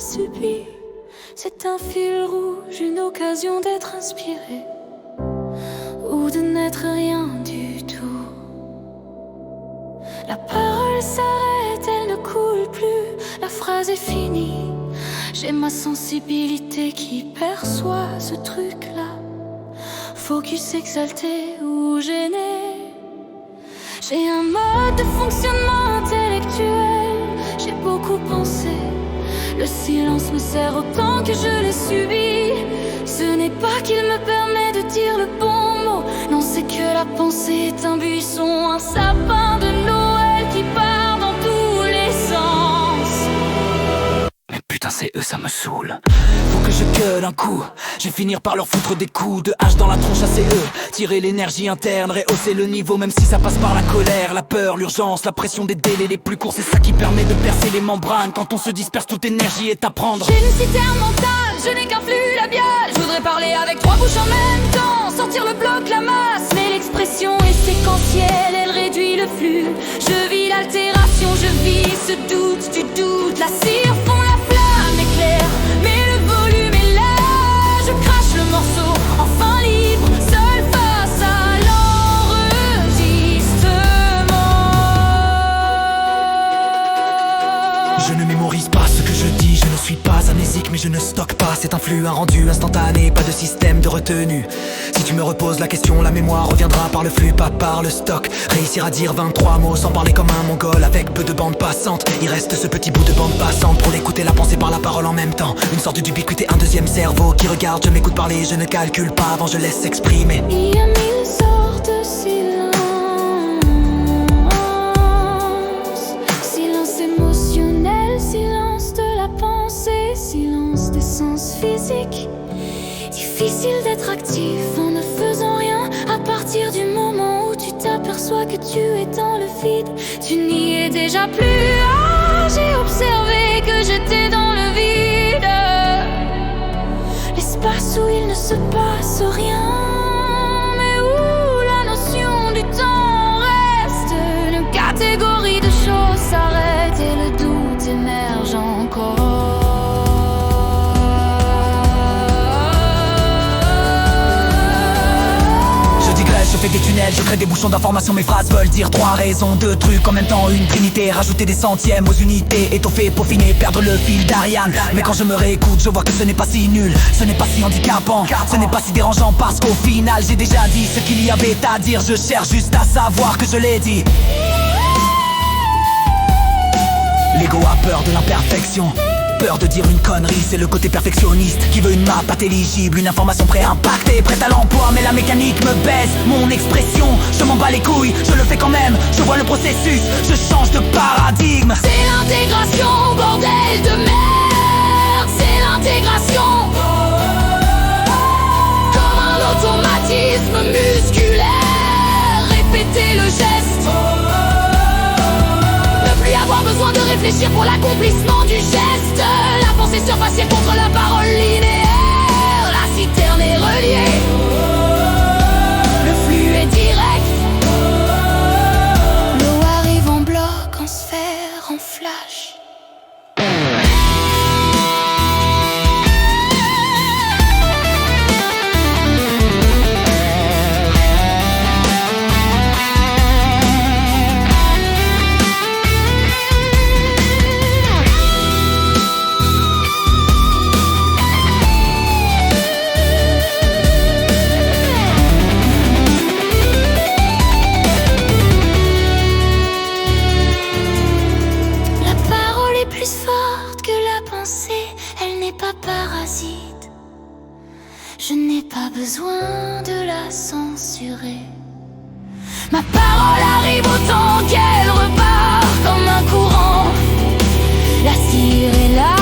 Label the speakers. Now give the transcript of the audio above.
Speaker 1: subit. C'est un fil rouge, une occasion d'être inspiré ou de n'être rien du tout. La parole s'arrête, elle ne coule plus, la phrase est finie. J'ai ma sensibilité qui perçoit ce truc-là. Focus exalté ou gêné. J'ai un mode de fonctionnement intellectuel. J'ai beaucoup pensé. Le silence me sert autant que je l'ai subi. Ce n'est pas qu'il me permet de dire le bon mot. Non, c'est que la pensée est un buisson, un sapin de Noël qui part dans tous les sens.
Speaker 2: Mais putain, c'est eux, ça me saoule. Faut que je gueule un coup. Je vais finir par leur foutre des coups de hache dans la tronche à ces eux. Tirer l'énergie interne, rehausser le niveau, même si ça passe par la colère, la peur, l'urgence, la pression des délais les plus courts. C'est ça qui permet de percer les membranes. Quand on se disperse, toute énergie est à prendre.
Speaker 1: J'ai une citerne mentale, je n'ai qu'un flux labial. Je voudrais parler avec 3 bouches en même temps, sortir le bloc, la masse. Mais l'expression est séquentielle, elle réduit le flux. Je vis l'altération, je vis ce doute du doute. La cire fond la flamme éclair, mais le volume est là. Je crache le morceau, enfin libre, seul face à l'enregistrement.
Speaker 2: Je ne mémorise pas ce que je dis, je ne suis pas amnésique mais je ne stocke pas. C'est un flux, un rendu instantané, pas de système de retenue. Si tu me reposes la question, la mémoire reviendra par le flux, pas par le stock. Réussir à dire 23 mots sans parler comme un mongol, avec peu de bande passante. Il reste ce petit bout de bande passante pour l'écouter, la pensée par la parole en même temps. Une sorte d'ubiquité, un deuxième cerveau qui regarde, je m'écoute parler, je ne calcule pas avant je laisse s'exprimer.
Speaker 1: Il y a 1000 sortes de silence. Silence émotionnel, silence de la pensée, silence des sens physiques. Difficile d'être actif en ne faisant rien. À partir du moment où tu t'aperçois que tu es dans le vide, tu n'y es déjà plus. Ah, j'ai observé que j'étais dans le vide, l'espace où il ne se passe rien, mais où la notion du temps reste. Une catégorie de choses s'arrête et le doute émerge encore.
Speaker 2: Je fais des tunnels, je crée des bouchons d'informations. Mes phrases veulent dire 3 raisons, 2 trucs en même temps, une trinité. Rajouter des centièmes aux unités, étoffer, peaufiner, perdre le fil d'Ariane. Mais quand je me réécoute, je vois que ce n'est pas si nul, ce n'est pas si handicapant, ce n'est pas si dérangeant, parce qu'au final j'ai déjà dit ce qu'il y avait à dire. Je cherche juste à savoir que je l'ai dit. L'ego a peur de l'imperfection, peur de dire une connerie, c'est le côté perfectionniste qui veut une map intelligible, une information pré-impactée, prête à l'emploi, mais la mécanique me baise. Mon expression, je m'en bats les couilles, je le fais quand même, je vois le processus, je change de paradigme.
Speaker 1: C'est l'intégration, bordel de merde, c'est l'intégration. Comme un automatisme musculaire, répéter le geste. Ne plus avoir besoin de réfléchir pour l'accomplissement du geste. La pensée surfacielle contre la parole linéaire. La citerne est reliée, le flux est direct. L'eau arrive en bloc, en sphère, en flash. Parasite, je n'ai pas besoin de la censurer. Ma parole arrive autant qu'elle repart comme un courant. La cire est là.